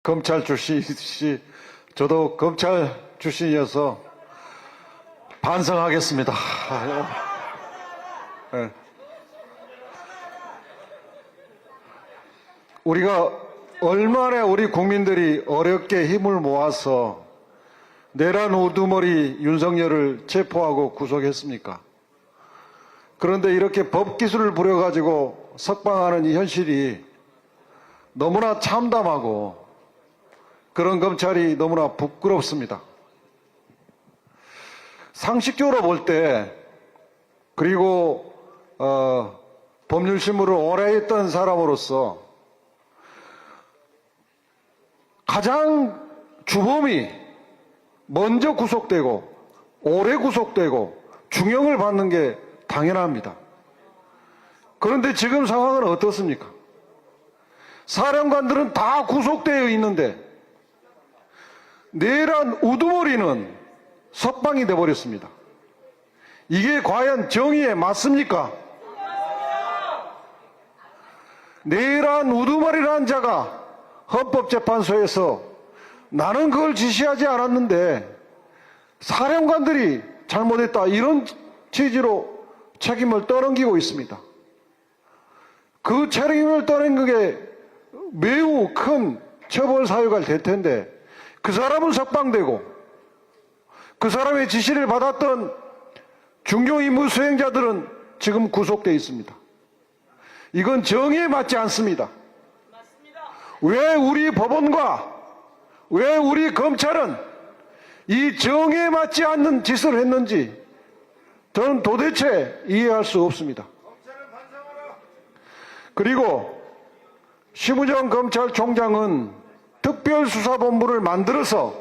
검찰 출신이시, 저도 검찰 출신이어서 반성하겠습니다. 네. 우리가 얼마나 우리 국민들이 어렵게 힘을 모아서 내란 우두머리 윤석열을 체포하고 구속했습니까? 그런데 이렇게 법기술을 부려가지고 석방하는 이 현실이 너무나 참담하고 그런 검찰이 너무나 부끄럽습니다. 상식적으로 볼 때, 그리고 법률신문을 오래 했던 사람으로서 가장 주범이 먼저 구속되고 오래 구속되고 중형을 받는 게 당연합니다. 그런데 지금 상황은 어떻습니까? 사령관들은 다 구속되어 있는데 내란 우두머리는 석방이 돼버렸습니다. 이게 과연 정의에 맞습니까? 내란 우두머리라는 자가 헌법재판소에서 나는 그걸 지시하지 않았는데 사령관들이 잘못했다, 이런 취지로 책임을 떠넘기고 있습니다. 그 책임을 떠넘긴 게 매우 큰 처벌 사유가 될 텐데 그 사람은 석방되고 그 사람의 지시를 받았던 중요임무 수행자들은 지금 구속되어 있습니다. 이건 정의에 맞지 않습니다. 왜 우리 법원과 왜 우리 검찰은 이 정의에 맞지 않는 짓을 했는지 저는 도대체 이해할 수 없습니다. 그리고 심우정 검찰총장은 특별수사본부를 만들어서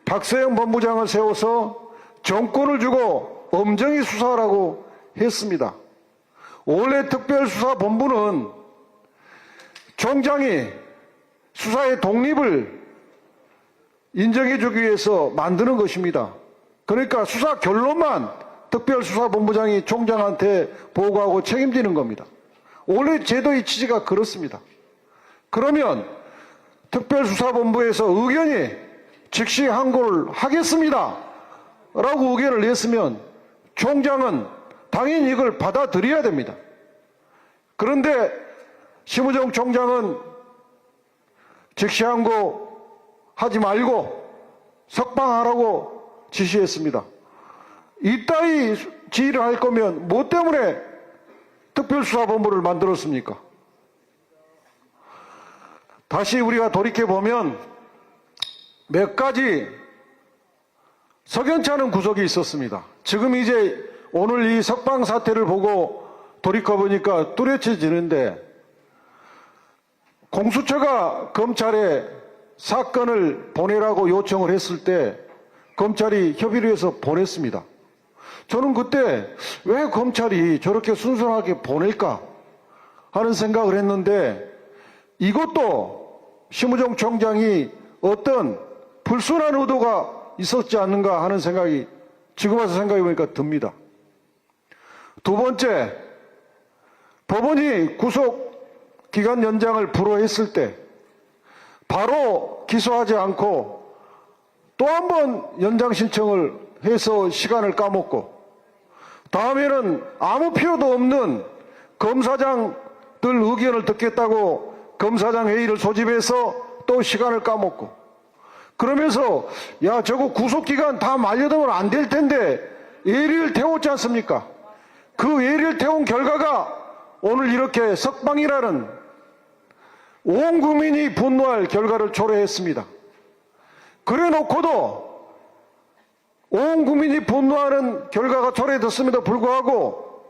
박세영 본부장을 세워서 정권을 주고 엄정히 수사하라고 했습니다. 원래 특별수사본부는 총장이 수사의 독립을 인정해주기 위해서 만드는 것입니다. 그러니까 수사 결론만 특별수사본부장이 총장한테 보고하고 책임지는 겁니다. 원래 제도의 취지가 그렇습니다. 그러면 특별수사본부에서 의견이 즉시 항고를 하겠습니다 라고 의견을 냈으면 총장은 당연히 이걸 받아들여야 됩니다. 그런데 심우정 총장은 즉시 항고 하지 말고 석방하라고 지시했습니다. 이따위 지휘를 할 거면 뭐 때문에 특별수사본부를 만들었습니까? 다시 우리가 돌이켜보면 몇 가지 석연찮은 구석이 있었습니다. 지금 이제 오늘 이 석방 사태를 보고 돌이켜보니까 뚜렷해지는데, 공수처가 검찰에 사건을 보내라고 요청을 했을 때 검찰이 협의를 해서 보냈습니다. 저는 그때 왜 검찰이 저렇게 순순하게 보낼까 하는 생각을 했는데, 이것도 심우정 총장이 어떤 불순한 의도가 있었지 않는가 하는 생각이 지금 와서 생각해보니까 듭니다. 두 번째, 법원이 구속기간 연장을 불허했을 때 바로 기소하지 않고 또 한 번 연장 신청을 해서 시간을 까먹고, 다음에는 아무 필요도 없는 검사장들 의견을 듣겠다고 검사장 회의를 소집해서 또 시간을 까먹고, 그러면서 야, 저거 구속기간 다 만료되면 안 될 텐데 예리를 태웠지 않습니까? 그 예리를 태운 결과가 오늘 이렇게 석방이라는 온 국민이 분노할 결과를 초래했습니다. 그래 놓고도 온 국민이 분노하는 결과가 초래됐음에도 불구하고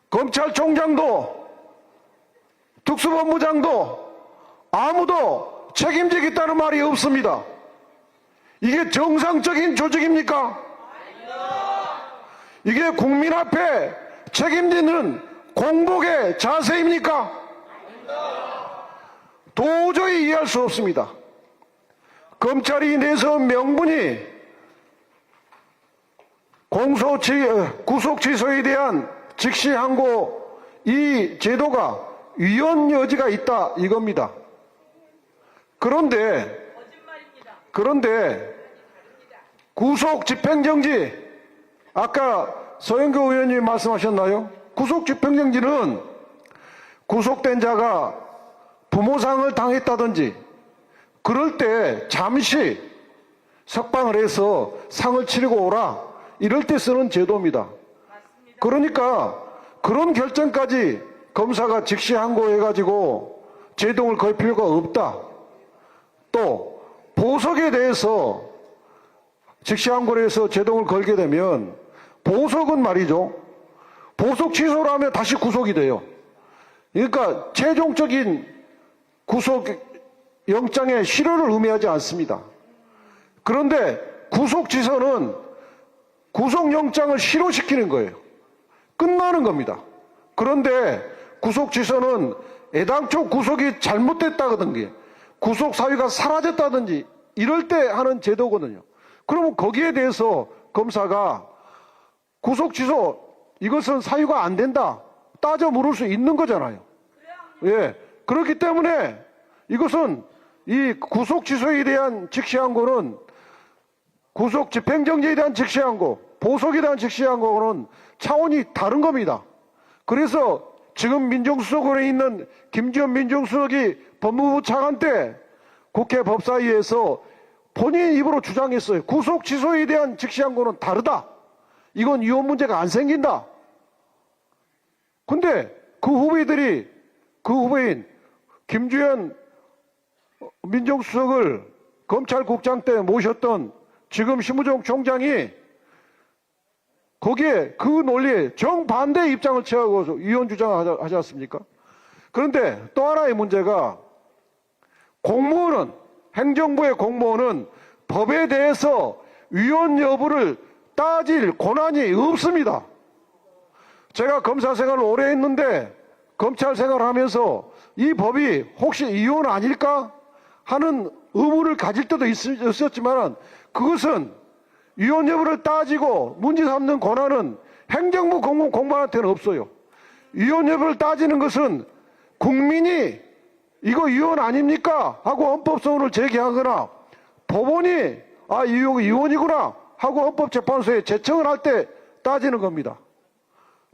검찰총장도 특수본부장도 아무도 책임지겠다는 말이 없습니다. 이게 정상적인 조직입니까? 이게 국민 앞에 책임지는 공복의 자세입니까? 도저히 이해할 수 없습니다. 검찰이 내세운 명분이 구속 취소에 대한 즉시 항고, 이 제도가 위헌 여지가 있다, 이겁니다. 그런데 구속 집행정지, 아까 서영교 의원님 말씀하셨나요? 구속 집행정지는 구속된 자가 부모상을 당했다든지 그럴 때 잠시 석방을 해서 상을 치르고 오라, 이럴 때 쓰는 제도입니다. 그러니까 그런 결정까지 검사가 즉시 항고해가지고 제동을 걸 필요가 없다. 또 보석에 대해서 즉시 항고를 해서 제동을 걸게 되면 보석은 말이죠, 보석 취소를 하면 다시 구속이 돼요. 그러니까 최종적인 구속 영장의 실효를 의미하지 않습니다. 그런데 구속 취소는 구속영장을 실효시키는 거예요. 끝나는 겁니다. 그런데 구속 취소는 애당초 구속이 잘못됐다든지 구속 사유가 사라졌다든지 이럴 때 하는 제도거든요. 그러면 거기에 대해서 검사가 구속 취소, 이것은 사유가 안 된다 따져 물을 수 있는 거잖아요. 예. 그렇기 때문에 이것은 이 구속 취소에 대한 즉시 항고는 구속 집행정지에 대한 즉시 항고, 보석에 대한 즉시 항고는 차원이 다른 겁니다. 그래서 지금 민정수석원에 있는 김지현 민정수석이 법무부 차관 때 국회 법사위에서 본인 입으로 주장했어요. 구속 취소에 대한 즉시 항고는 다르다. 이건 이혼 문제가 안 생긴다. 근데 그 후배인 김주현 민정수석을 검찰국장 때 모셨던 지금 심우정 총장이 거기에 그 논리에 정반대 입장을 취하고 이혼 주장을 하지 않습니까? 그런데 또 하나의 문제가 공무원은, 행정부의 공무원은 법에 대해서 위헌 여부를 따질 권한이 없습니다. 제가 검사 생활을 오래 했는데 검찰 생활을 하면서 이 법이 혹시 이혼 아닐까 하는 의문을 가질 때도 있었지만 그것은 위헌 여부를 따지고 문제 삼는 권한은 행정부 공무원한테는 없어요. 위헌 여부를 따지는 것은 국민이 이거 위헌 아닙니까 하고 헌법소원을 제기하거나 법원이 아 이거 위헌이구나 하고 헌법재판소에 제청을 할 때 따지는 겁니다.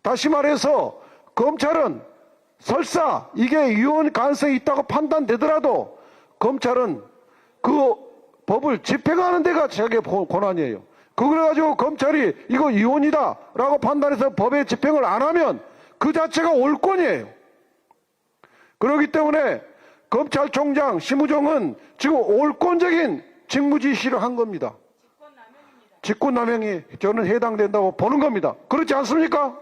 다시 말해서 검찰은 설사 이게 위헌 가능성이 있다고 판단되더라도 검찰은 그 법을 집행하는 데가 자기의 권한이에요. 그걸 가지고 검찰이 이거 위헌이다 라고 판단해서 법의 집행을 안 하면 그 자체가 옳권이에요. 그렇기 때문에 검찰총장 심우정은 지금 옳권적인 직무지시를 한 겁니다. 직권남용이 저는 해당된다고 보는 겁니다. 그렇지 않습니까?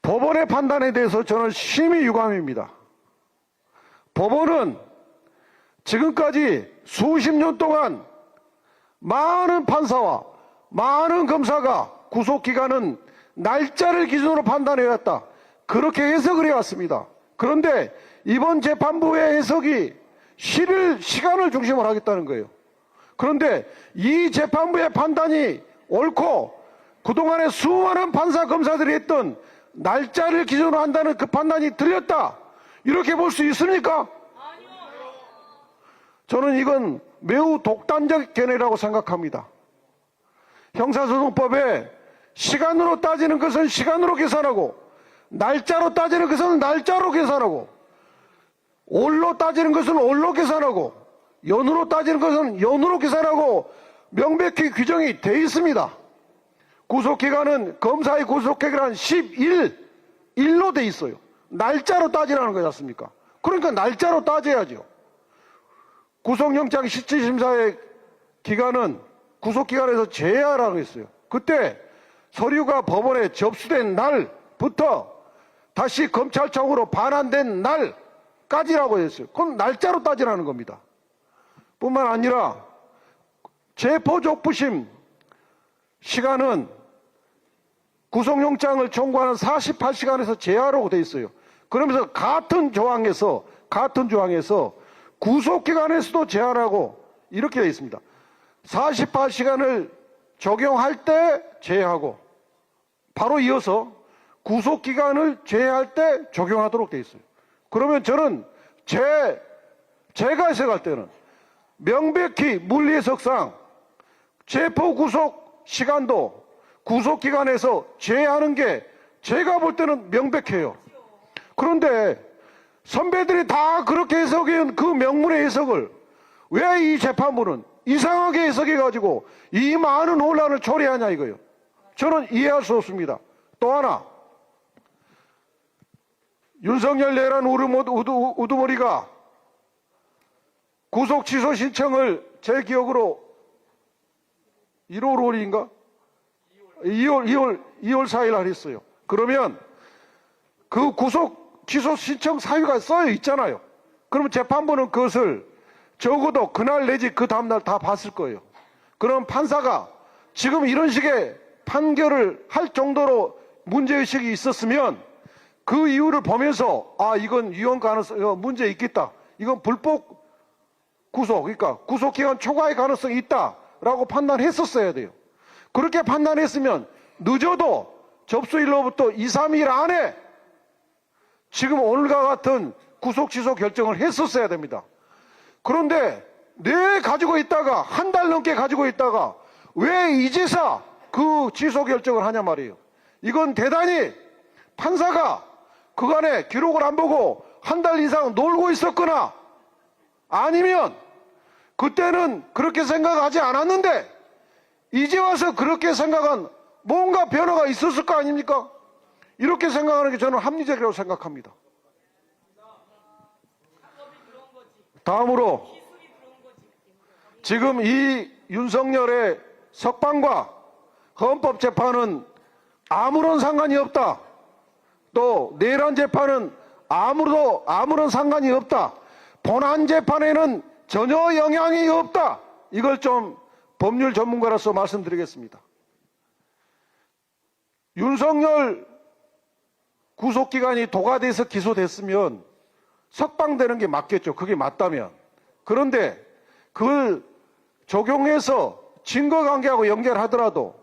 법원의 판단에 대해서 저는 심히 유감입니다. 법원은 지금까지 수십 년 동안 많은 판사와 많은 검사가 구속기간은 날짜를 기준으로 판단해왔다. 그렇게 해석을 해왔습니다. 그런데 이번 재판부의 해석이 실을 시간을 중심으로 하겠다는 거예요. 그런데 이 재판부의 판단이 옳고 그동안에 수많은 판사 검사들이 했던 날짜를 기준으로 한다는 그 판단이 틀렸다. 이렇게 볼 수 있습니까? 저는 이건 매우 독단적 견해라고 생각합니다. 형사소송법에 시간으로 따지는 것은 시간으로 계산하고 날짜로 따지는 것은 날짜로 계산하고 올로 따지는 것은 올로 계산하고 연으로 따지는 것은 연으로 계산하고 명백히 규정이 돼 있습니다. 구속기간은 검사의 구속기간은 10일로 돼 있어요. 날짜로 따지라는 거지 않습니까? 그러니까 날짜로 따져야죠. 구속영장 실질심사의 기간은 구속기간에서 제외하라고 했어요. 그때 서류가 법원에 접수된 날부터 다시 검찰청으로 반환된 날까지라고 했어요. 그건 날짜로 따지라는 겁니다. 뿐만 아니라 체포족부심 시간은 구속영장을 청구하는 48시간에서 제하라고 돼 있어요. 그러면서 같은 조항에서 구속기간에서도 제하라고 이렇게 돼 있습니다. 48시간을 적용할 때 제하고 바로 이어서 구속기간을 제외할 때 적용하도록 돼 있어요. 그러면 저는 제가 해석할 때는 명백히 물리해석상 체포 구속 시간도 구속기간에서 제외하는 게 제가 볼 때는 명백해요. 그런데 선배들이 다 그렇게 해석한 그 명문의 해석을 왜 이 재판부는 이상하게 해석해가지고 이 많은 혼란을 초래하냐 이거요. 저는 이해할 수 없습니다. 또 하나, 윤석열 내란 우두머리가 구속 취소 신청을 제 기억으로 1월 5일인가? 2월 4일 날 했어요. 그러면 그 구속 취소 신청 사유가 써여 있잖아요. 그러면 재판부는 그것을 적어도 그날 내지 그 다음날 다 봤을 거예요. 그럼 판사가 지금 이런 식의 판결을 할 정도로 문제의식이 있었으면 그 이유를 보면서 아 이건 위헌 가능성 문제 있겠다. 이건 불법 구속, 그러니까 구속기간 초과의 가능성이 있다라고 판단했었어야 돼요. 그렇게 판단했으면 늦어도 접수일로부터 2, 3일 안에 지금 오늘과 같은 구속 취소 결정을 했었어야 됩니다. 그런데 가지고 있다가 한 달 넘게 가지고 있다가 왜 이제서 그 취소 결정을 하냐 말이에요. 이건 대단히 판사가 그간에 기록을 안 보고 한 달 이상 놀고 있었거나 아니면 그때는 그렇게 생각하지 않았는데 이제 와서 그렇게 생각한 뭔가 변화가 있었을 거 아닙니까? 이렇게 생각하는 게 저는 합리적이라고 생각합니다. 다음으로 지금 이 윤석열의 석방과 헌법재판은 아무런 상관이 없다. 또 내란 재판은 아무런 상관이 없다. 본안 재판에는 전혀 영향이 없다. 이걸 좀 법률 전문가로서 말씀드리겠습니다. 윤석열 구속기간이 도가돼서 기소됐으면 석방되는 게 맞겠죠. 그게 맞다면. 그런데 그걸 적용해서 증거관계하고 연결하더라도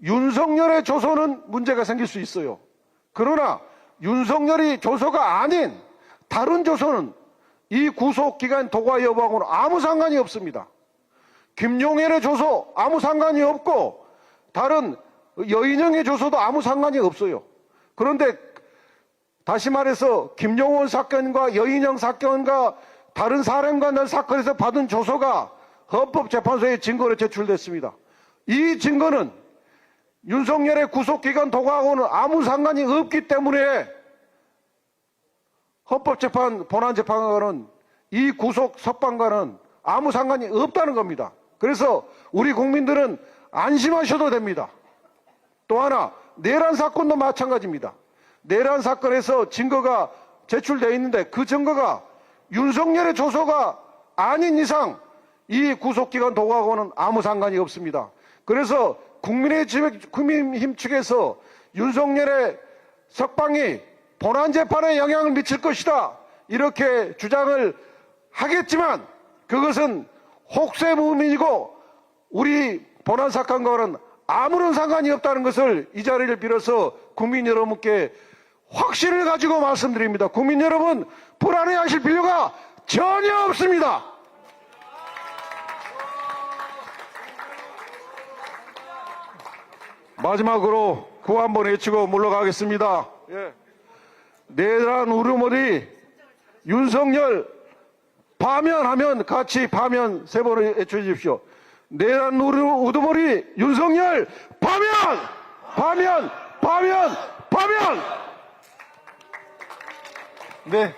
윤석열의 조서는 문제가 생길 수 있어요. 그러나 윤석열이 조서가 아닌 다른 조서는 이 구속기간 도과 여부하고는 아무 상관이 없습니다. 김용현의 조서 아무 상관이 없고 다른 여인영의 조서도 아무 상관이 없어요. 그런데 다시 말해서 김용원 사건과 여인영 사건과 다른 사람관들 사건에서 받은 조서가 헌법재판소에 증거로 제출됐습니다. 이 증거는 윤석열의 구속기간 도과하고는 아무 상관이 없기 때문에 헌법재판 본안재판과는 이 구속 석방과는 아무 상관이 없다는 겁니다. 그래서 우리 국민들은 안심하셔도 됩니다. 또 하나 내란 사건도 마찬가지입니다. 내란 사건에서 증거가 제출되어 있는데 그 증거가 윤석열의 조서가 아닌 이상 이 구속기간 도과하고는 아무 상관이 없습니다. 그래서 국민의힘 측에서 윤석열의 석방이 본안재판에 영향을 미칠 것이다 이렇게 주장을 하겠지만 그것은 혹세무민이고 우리 본안사건과는 아무런 상관이 없다는 것을 이 자리를 빌어서 국민 여러분께 확신을 가지고 말씀드립니다. 국민 여러분 불안해하실 필요가 전혀 없습니다. 마지막으로 구호 한번 외치고 물러가겠습니다. 내란 우르머리 윤석열 파면하면 같이 파면 세 번을 외쳐주십시오. 내란 우두머리 윤석열 파면. 네.